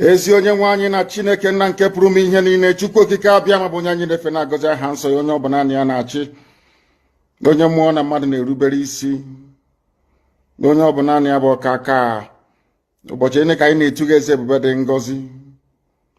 ezi onye nwe anyị na Chineke nna nke pụrụ m ihe niile, Chukwu okike abịa ma bụ onye anyị na-efe na-agọzi aha nsọ ya, onye ọ bụ naanị ya na-achị, onye mmụọ na mmadụ na-erubere isi, onye ọ bụ naanị ya bụ ọkaka. Ụbọchị ene ka anyị na-etuga eze ebube dị ngọzi,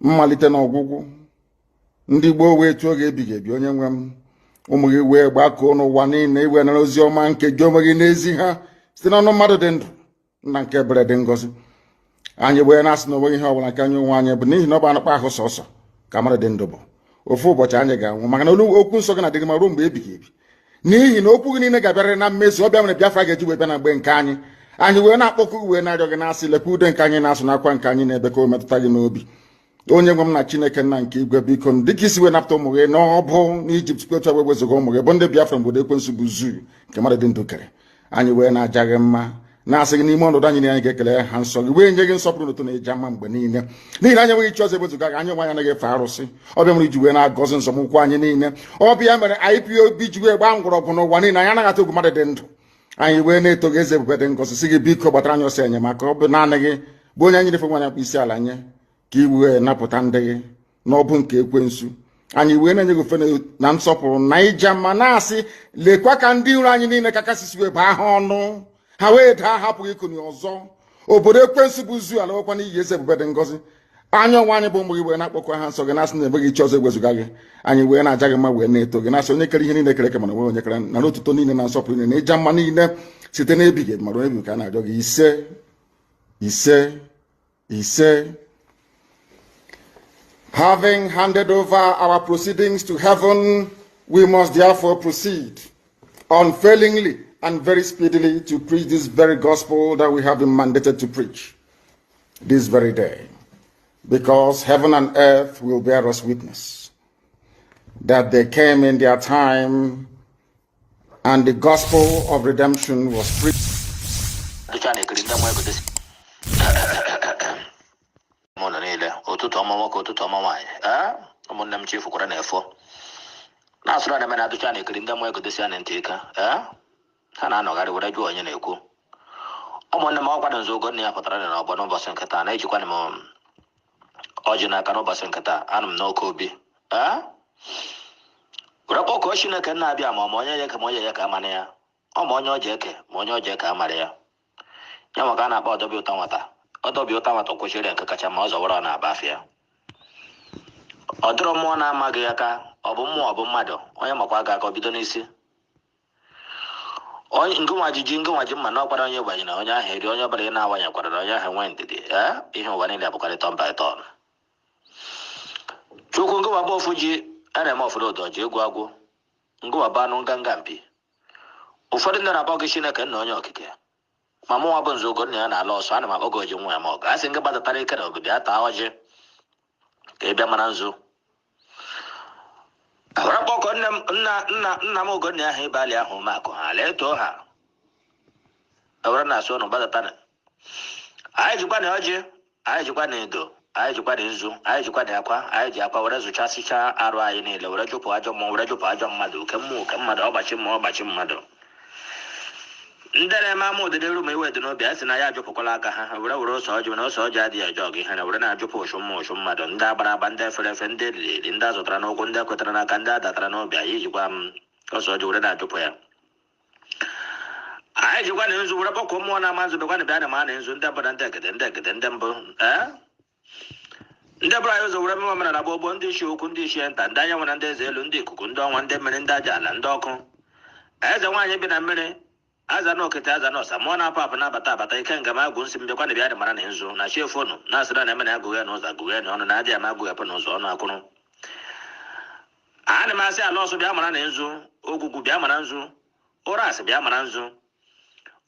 mmalite na ọgwụgwụ, ndị Igbo wee tuo oge ebighị ebi. Onye nwe m, ụmụ gị wee gbakọọ n'ụwa niile iwe nara ozi ọma nke gị onwe gị n'ezi ha site n'ọnụ mmadụ dị ndụ nna nke ebere dị ngọzi. Anyị wee na-asị na onweghị ihe ọbụla nke anyị onwe anyị bụ n'ihi na ọ bụ anụkpa ahụ sọsọ ka mmadụ dị ndụ bụ. Ofu ụbọchị anyị ga-anwụ, maka na okwu nsọ gị na-adịgị ma ruo mgbe ebighị ebi, n'ihi na okwu gị niile ga-abịarịrị na mmezu. Ọ bịa mere Biafra ga-eji wee bịa na mgbe nke anyị. Anyị wee na-akpọkụ wee na-arịọ gị na-asị, lekwa ude nke anyị na-asụ n'akwa nke anyị na-ebe ka o metụta gị n'obi. Onye nwe m na Chineke nna nke igwe, biko dịka isi wee napụta ụmụ gị n'ọbụ n'Ijipt, kwetu wee wezuga ụmụ gị bụ ndị Biafra mgbodo ekwensu bụ zuu nke mmadụ dị ndụ kere. Anyị wee na-aja gị mma, na-asị gị n'ime ọnọdụ anyị na anyị ga-ekele ha nsọ gị, wee nye gị nsọpụrụ n'otu na eji ama mgbe niile, n'ihi na anyị enweghị chi ọzọ ewezuga gị. Anyị onwe anyị anaghị efe arụsị. Ọbịa mere iji wee na-agọzi nzọmụkwụ anyị niile. Ọbịa mere IPOB ji wee gbaa mgbọrọgwụ n'ụwa niile. Anyị anaghị atụ egwu mmadụ dị ndụ. Anyị wee na-eto gị eze ebube dị ngọzi, sị gị biko gbatara anyị ọsọ enyemaka. Ọ bụ naanị gị bụ onye anyị na-efe nwanyị akpa isi ala nye, ka i wee napụta ndị gị n'ọbụ nke ekwensu. Anyị wee na-enye gị ofe na nsọpụrụ na ija mma, na-asị lekwa ka ndị iro anyị niile ka kasisi wee baa ha ọnụ, ha wee daa hapụghị ikuni ọzọ. Obodo ekwensu bụ zu ala nwekwa n'iyi eze ebube dị ngọzi. Anya ọnwa anyị bụ ụmụ gị wee na-akpọkwa ha nsọ gị, na-asị na enweghị chi ọzọ ewezuga gị. Anyị wee na-aja gị mma, wee na-eto gị, na-asị onye kere ihe niile kere eke, mana onwe onye kere na n'otuto niile na nsọpụrụ niile na ịja mma niile site n'ebighị ebi mara ebi ka a na-arịọ gị. Ise ise ise. Having handed over our proceedings to heaven, we must therefore proceed unfailingly and very speedily to preach this very gospel that we have been mandated to preach this very day, because heaven and earth will bear us witness that they came in their time and the gospel of redemption was preached. Ụtụtụ ọma nwoke, ụtụtụ ọma nwaanyị. Ụmụnne m chifu kwara na-efọ na-asụrụ ana mere adụcha na-ekiri ndị mmụọ egodosi ya na ntị ike. Ha na-anọgharị were jụọ onye na-ekwu. Ụmụnne m ọkwado nzu ogo nne ya pụtara na ọgbọ n'ụbọchị nketa, na-ejikwana m ọjị n'aka n'ụbọchị nketa. Anụ m n'oke obi were kpọkọọ Chineke na-abịa ma onye ya ka ma onye ya ka amara ya, ọ ma onye ọjị eke ma onye ọjị eke amara ya. Ya maka a na-akpọ ọdọbi ụta nwata. Ọdọbi ụta nwata kwụchiri nke kacha ma ọ zọwara na-aba afịa. Ọ dịrọ mmụọ na-amaghị ya ka ọ bụ mmụọ, ọ bụ mmadụ, onye makwa ga aka bido n'isi. Onye ngụnwa jiji mma na ọkwara onye gbanye na onye ahụ eri, onye ọbụla ị na-awanyekwara na onye ahụ nwee ndidi. Ihe ụwa niile bụkarị tọn by tọn. Chukwu ngụwa bụ ofu ji a na-eme ọfụrụ ụdọ ji egwu agwụ, ngụwa bụ anụ nganga mpi. Ụfọdụ ndị na-akpọ gị Chineke nna onye okike, ma mụnwa bụ nzu nna ya na-ala ọsọ. Ana m akpọ gị oji nwa ya ma ọ ga asị nga gbatatara ike na obibi ya taa ọjị ka ị bịa mara nzu. Were kpọkọ nna m Ogonna ahụ ịbalị ahụ umeakụ ha lee too ha. Ewere na-asụ ọnụ gbatatana. Anyị jikwa na ọjị, anyị jikwa na edo, anyị jikwa na nzu, anyị jikwa na akwa, anyị ji akwa were zụchasịcha arụ anyị niile, were jụpụ ajọ mmụọ, were jụpụ ajọ mmadụ, oke mmụọ oke mmadụ, ọgbachi mmụọ ọgbachi mmadụ. Ndị na-eme ama ụdịdị ru ma iwe dị n'obi, a sị na ya ajụpụkwala aka ha, were ose ọjị, na ose ọjị adịghị eje ọgụ ihe na were na-ajụpụ ụchụ mmụọ ụchụ mmadụ, ndị agbara agba, ndị efere efe, ndị elili, ndị azụtara n'ụkwụ, ndị ekwetara n'aka, ndị adatara n'obi. Anyị jikwa ose ọjị were na-ajụpụ ya. Anyị jikwa na nzu were kpọkọ mmụọ na-ama nzu bekwa na bịa na ma na nzu, ndị mbụ na ndị egede ndị mbụ ndị bụrụ anyị ụzọ were mma mere na gbogbo, ndị isi okwu, ndị isi nta, ndị anyanwụ na ndị eze elu, ndị ikuku, ndị ọnwa, ndị mmiri, ndị aja ala, ndị ọkụ, eze nwaanyị bi na mmiri, aza na okete, aza na ọsa, mmụọ na-apụ apụ na-abata abata, ike nga m agụ nsị m bịakwa na bịa dị mara na nzu na chi efonu na-asịra na eme na agụghị n'ụzọ agụghị n'ọnụ na adịghị ama agụghị apụ n'ụzọ ọnụ akwụrụ. Ana m asị ala ọsọ bịa mara na nzu, ogwugwu bịa mara nzu, ụra asị bịa mara nzu,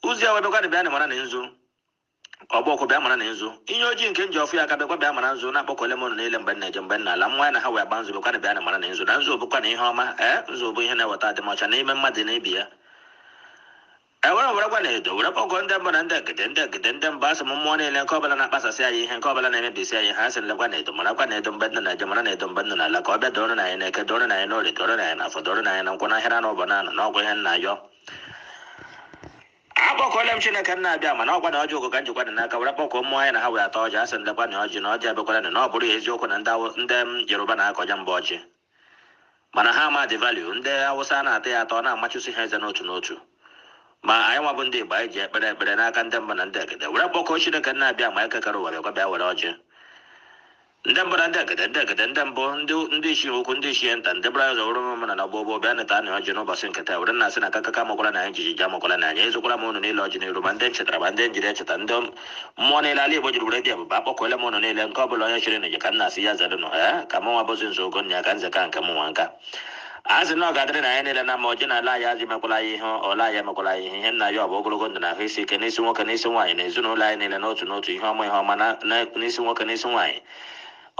ụzọ ya webekwa na bịa na mara na nzu, ọgbọkwụ bịa mara na nzu, ihe ojii nke nji ọfụ ya aka bịakwa bịa mara nzu, na-akpọkọle m niile mgbe na-eje mgbe na ala mmụọ ya na ha wee gba nzu bekwa na bịa na mara na nzu, na nzu bụkwa na ihe ọma. Nzu bụ ihe na-eweta adịmọcha n'ime mmadụ na ibi ya. Were gwa na edo were kpọkọ ndị mbụ na ndị egede ndị mbụ, asị m mmụọ niile nke ọbụla na-akpasasị anyị ihe, nke ọbụla na-emebisi anyị ha, sị lekwa na edo marakwa na edo mgbe nna na-eje, mara na edo mgbe nna na-ala, ka ọ bịa doro na anyị na-eke, doro na anyị n'orie, doro na anyị n'afọ, doro na anyị na nkwụ, n'ahịra na ụbọ na anụ n'ọgwụ ihe nna yọ. akpọkọla m Chineke nna abịa mana ọkwa na ọjọọ ụkọ ka njikwa dị n'aka were kpọkọ mmụọ anyị na ha wee ata ọjị asị ndekwa na ọjị na ọjị abịakwara na ọ bụrụ ya eziokwu na ndị Yoruba na-akọja mba ọjị mana ha ama dị value ndị Awụsa na-ata ya atọ ọ na-amachụsi ha eze n'otu n'otu ma anyị nwa bụ ndị Igbo anyị ji ekpere ekpere n'aka ndị mba na ndị egede were kpọkọ Chineke nna abịa ma ekekere ụwa bịakwa bịa were ọjị ndị mbụ na ndị egede ndị mbụ ndị isi okwu ndị isi nta ndị bara ụzọ wụrụ mma na ọgbọ bịa neta na ọjị n'ụbọchị nketa were na-asị na kakaka makwara na anyị jiji amakwara na anyị ezokwara m ụnụ niile ọjị n'iru ma ndị nchetara ma ndị njiri echeta ndị mmụọ niile ala Igbo jiri were dị ebube akpọkọle m ụnụ niile nke ọbụla onye chiri na ije ka nna asị ya zere nụ ka m nwa bụzi nso ogo nya ka nzeka nke m nwa nka a sị na ọ ga-adịrị na anyị niile na ma ọjị na ala ya azị mekwala ya ihe ọla ya emekwala ya ihe nna ya ọ bụ ogologo ndụ na ahụ isi ike n'isi nwoke n'isi nwaanyị na ezinụlọ anyị niile n'otu n'otu ihe ọma n'isi nwoke n'isi nwaanyị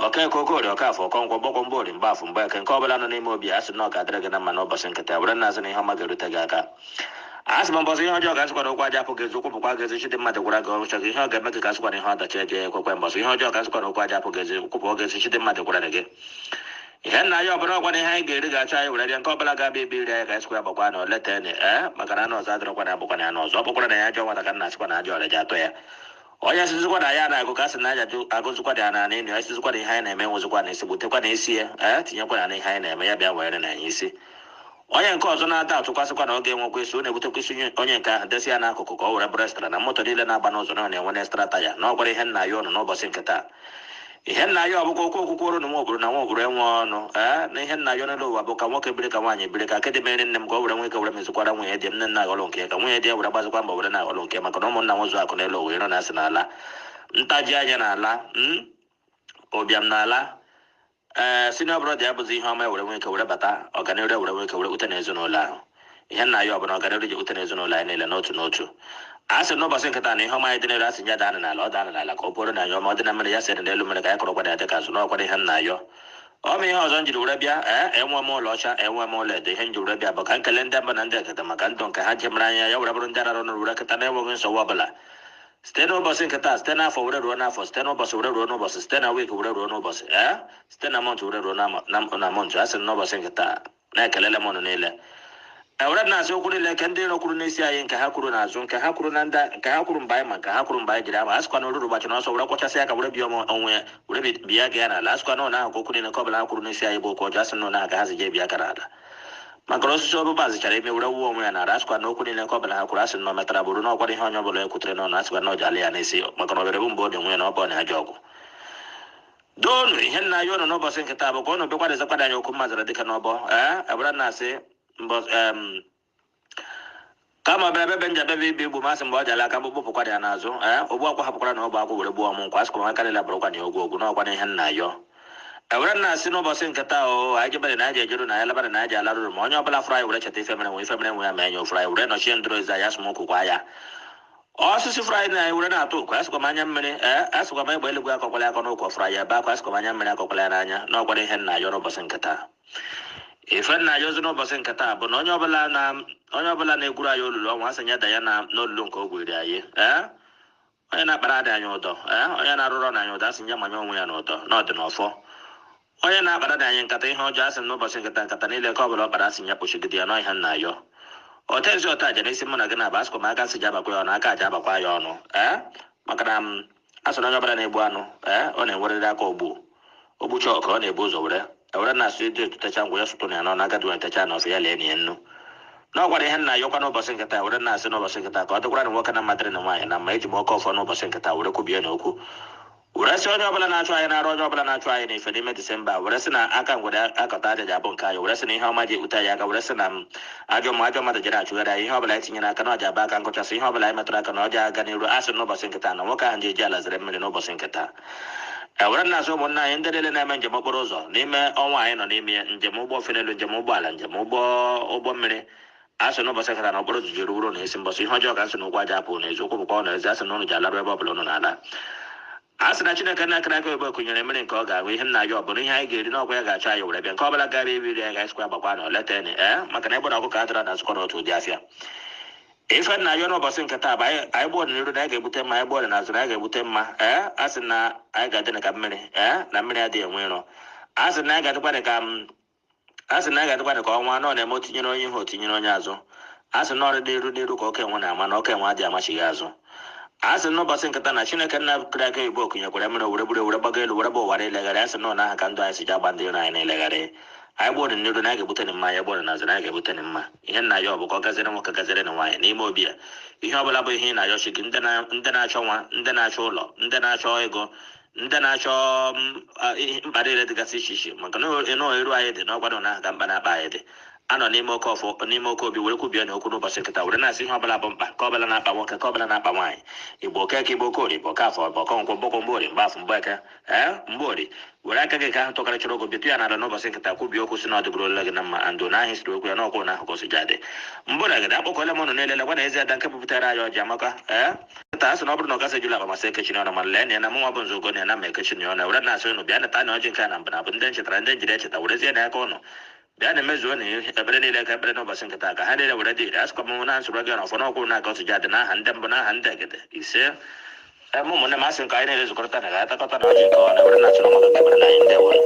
Okeke Okorie Okafọ Ọkọnkwọ Gbọkwọ Mgbori Mgbafọ Mgbeke nke ọbụla nọ n'ime obi a sị na ọ ga-adịrị gị na mma n'ụbọchị nketa were na-azị na ihe ọma ga-erute gị aka a sị ma mbọsị ihe ọjọọ ga-asịkwara okwu aja apụ gị ezi kwupụkwa gị ezi chi dị mmadụ gwara gị ọrụcha gị ihe ọ ga-eme gị gasịkwara ihe ọdachi gị ekwekwe mbọsị ihe ọjọọ ga-asịkwara okwu aja apụ gị ezi kwupụ gị ezi chi dị mmadụ gwara gị ihe nna ya ọbụla ọgwa na ihe anyị ga-eri ga-achọ anyị were bịa nke ọbụla ga-abịa ebe iri anyị ga-asịkwa ya gbakwa na oleta ene maka na anụ ọzọ adịrọkwa na agbakwa na anụ ọzọ ọ bụkwara na ya ajọ nwata ka nna asịkwa na ajọ ọrịa atọ ya onye sizikwa na ya na-agụ ka a sị na aja agụzikwa dị ya na ịnụ ya sizikwa na ihe anyị na-eme nwezikwa na isi gbutekwa na isi ya tinyekwa na ihe anyị na-eme ya bịa were na anyị isi onye nke ọzọ na-ada atụkwasịkwa na oge enwekwa isi ọ na-ebutekwa isi onye nke ahụ desi ya n'akụkụ ka ọ were brestara na moto niile na-agba n'ụzọ na na-enwe n'extra taya na ọ gwara ihe nna ya ọnụ n'ụbọchị nke taa ihe nna ya ọbụkwa okwu okwukwe ọrụ na nwa obodo na nwa obodo enwe ọnụ na ihe nna ya n'elu ụwa bụ ka nwoke biri ka nwaanyị biri ka kedị mere nne m ka o were nweke were mezikwara nwunye di m nne nna aghọlụ nke ka nwunye di ya were gbazikwa mba were na-aghọlụ nke maka na ụmụnna nwezu akụ n'elu ụwa ịrụ na-asị n'ala ntaji anya n'ala ụbịam n'ala senior brother ya bụzi ihe ọma were nweke were bata ọganiru were nweke were ute n'ezinụlọ ahụ ihe nna ya ọbụla ọganiru ji ute n'ezinụlọ anyị niile n'otu n'otu a sị n'ụbọchị nkịta na ihe ọma anyị dị n'elu asị ya daa n'ala ọ daa n'ala ka ọ bụrụ na anyị ọma ọ dị na mmiri ya sị dị n'elu mmiri ka anyị kọrọkwa ya dị ka azụ n'ọkwa ihe nna ya ọma ihe ọzọ njiri were bịa enwe m ụlọ ọcha enwe m ụlọ edo ihe njiri were bịa bụ ka nkele ndị mba na ndị ekete maka ndụ nke ha jemara anya ya were bụrụ ndị ararụ n'ụrụ were kịta na-enweghị nsogbu ọbụla site n'ụbọchị nkịta site n'afọ were ruo n'afọ site n'ụbọchị were ruo n'ụbọchị site na wiiki were ruo n'ụbọchị site na mọntụ were ruo na mọntụ a sị n'ụbọchị nkịta na-ekelele m ụnụ niile ewere na-asị okwu niile nke ndị iro kwuru n'isi anyị nke ha kwuru n'azụ nke ha kwuru na ndị nke ha kwuru mgbe anyị ma nke ha kwuru mgbe anyị jiri ama asịkwa na oruru ụbọchị n'ọsọ were kwachasị ya ka were bịa onwe ya were bịa gị ya n'ala asịkwa na ụlọ ahụ ka okwu niile nke ọbụla ha kwuru n'isi anyị bụ okwu ọjọọ asị na ụlọ ahụ ka ha zije bịa aka n'ala maka na osisi ọbụba zichara ime were wuo onwe ya n'ala asịkwa na okwu niile nke ọbụla ha kwuru asị na ọ metara bụrụ na ọkwara ihe onye ọbụla ekwutere n'ọnụ asịkwa na ọ ji ala ya n'isi maka na obere bụ mgbe ọ dị onwe ya na ọ bụ na ajọ ọgwụ doonu ihe nna ya ụnụ n'ụbọchị nkịta bụ ka ụnụ bekwadịzakwada anyị okwu mmazara dịka n'ọbọ ebere na-asị kama bịa bebe nja bebe ibe igbu masị mgbe ọ jala aka mgbụ pụkwara ya n'azụ ogbu akwa hapụkwara na ọgba akwụ were gbuo ọmụ nkwa asịkwa aka niile bụrụkwa na ogwu ogwu n'ọkwa na ihe nna yọ ewere na-asị n'ụbọchị nketa anyị jebere na aja ejeru na ya labara na aja alarụrụ ma onye ọbụla fụrụ anyị were cheta ife mere nwe ya ma enye ofụrụ anyị were nọchie ndụrụ ezi anyị asụmokwu ya osisi fụrụ anyị na anyị were na-atụ ụkwa asịkwa m anya mmiri asịkwa m egbe eluigwe akọkwala ya akọ n'ụkwa fụrụ anyị ebe akwa asịkwa m anya mmiri akọkwala ya n'anya n'ọkwa na ihe nna yọ n'ụbọchị nketa ife nna ya ozi n'ụbọchị nketa bụ na onye ọbụla na-egwuru anyị olulu ọnwa asị ya da ya n'olulu nke o gwiri anyị onye na-akpara adị anyị ụdọ onye na-arụrụ na anyị ụdọ asị ya manye onwe ya n'ụdọ n'ọdị n'ọfọ onye na-akpara dị anyị nkata ihe ọjọọ asị n'ụbọchị nkata niile nke ọbụla ọkpara asị ya kpochigide ya n'ọhịa nna ya otezi ọta aja n'isi mụ na gị na-aba asịkwa m aka sị ji abakwa ya ọnụ aka aja abakwa ya ọnụ maka na asụ na onye ọbụla na-egbu anụ ọ na-enwerịrị aka ogbucha ọka ọ na-ebu ụzọ were na-asụ ịdị etutecha ngwa ya sụtụ na ya n'ọnụ agadi were techa na ọfụ ya lee na nnu na ọ gwara ihe nna ya ọkwa n'ụbọchị nketa were na-asị n'ụbọchị nketa ka ọ dịkwara na nwoke na mmadịrị na nwaanyị na mma eji m oke ọfọ n'ụbọchị nketa were kwubie n'okwu were sị onye ọbụla na-achụ anyị na-arụ onye ọbụla na-achụ anyị n'ife n'ime Disemba were sị na aka ngwere akọta aja ji abụ nke anyị were sị na ihe ọma ji ekpute anyị aka were sị na ajọ mmadụ jere achụgharị anyị ihe ọbụla anyị tinyere aka na ọja aba aka nkụchasị ihe ọbụla anyị metụrụ aka na ọja aga n'iru asị n'ụbọchị nketa na nwoke ahụ ji eji ala zere mmiri n'ụbọchị nketa ewere na-asị ụmụnna anyị ndị niile na-eme njem okporo ụzọ n'ime ọnwa anyị nọ n'ime ya njem ụgbọ ofenelu njem ụgbọala njem ụgbọ mmiri asị n'ụbọchị nketa na okporo ụzọ jiri wuru na esi mbọsị ihe ọjọọ ka asị na ụgwọ aja apụ na eziokwu bụkwa ọ na ezi asị na ụnụ ji alarụ ebe ọbụla ụnụ na-ala a sị na Chineke na-akara aka ebe kụnyere mmiri nke ọ ga-agụ ihe nna ya ọ bụrụ ihe anyị ga-eri n'ọkwa ya ga-achọ anyị were bịa nke ọbụla gara iri ya ga-esikwa agbakwa na oleta eni maka na ebe na ọkụkọ adịra na nzukọ n'otu ụdị afịa ife nna ya n'ụbọchị nke taa bụ anyị gbọọ n'iru na anyị ga-ebute mma anyị gbọọ n'azụ na anyị ga-ebute mma a sị na anyị ga-adị ka mmiri na mmiri adịghị enwe iro a sị na anyị ga-adịkwa ka ọnwa nọ na-eme otinyere onye ihe otinyere onye azụ asị na ọrụ n'iru ka oke nwe na-ama na oke nwe adị amachighị azụ asị n'ụbọchị nkịta na Chineke nna kere aka Igbo okenyekwara mere were gbago elu were bụ ụwara ilegharị asị na ọna aha ka ndụ anyị si ji agba ndị iro anyị na-elegharị anyị gbụrụ n'iru na anyị ga-ebute mma ya gbụrụ na azụ na anyị ga-ebute mma ihe nna ya ọ bụ ka ọ gaziri nwoke gaziri na nwaanyị n'ime obi ya ihe ọ bụla bụ ihe ị na-ayọchi gị ndị na-achọ nwa ndị na-achọ ụlọ ndị na-achọ ego ndị na-achọ mkpa niile dịgasị iche iche maka na eru anyị dị n'ọgwado na aha ka mkpa na-akpa anyị dị anọ n'ime oke obi were kwubie na okwu n'ụbọchị nkịta were na-asị ihe ọbụla bụ mkpa ka ọbụla na-akpa nwoke ka ọbụla na-akpa nwaanyị Igbo okeke Igbo okorie Igbo okafọ bụ ọkọnkwọ mgbọkwọ mgborie mgbafọ mgbeke mgborie were aka gị ka ahụ tụkarịchara ogo bịtụ ya n'ala n'ụbọchị nkịta kwubie okwu si na ọdịgorola gị na mma andụ na ahị siri okwu ya n'ọkwụ na ahụ ka o si jadị mbụragịdị akpọkọle m ụnụ na-elele gwa na ezi ada nke bupụtara anyị ọjị amaka nkịta asị na ọ bụrụ na ọ gasị ejula akpa masị ekechiri ọnụ mana lee na ya na mụnwa bụ nzọgo na ya na ma ekechiri ọnụ were na-asị ụnụ bịa neta na ọjị nke a na mbụ na bụ ndị nchetara ndị njide echeta werezie na aka ụnụ bịa na emezuo na ekpere niile ka ekpere n'ụbọchị nkịta ka ha niile were dị ire asịkwa m na nsoro gị na ọfọ n'ọkwụ na aka otu ji adị n'aha ndị mbụ n'aha ndị egede ise ụmụnne m asị nke anyị niile zụkọrịta na ga-atakọta na ọjị nke ọ na were na-achụ na maka ga-ebere na anyị ndị were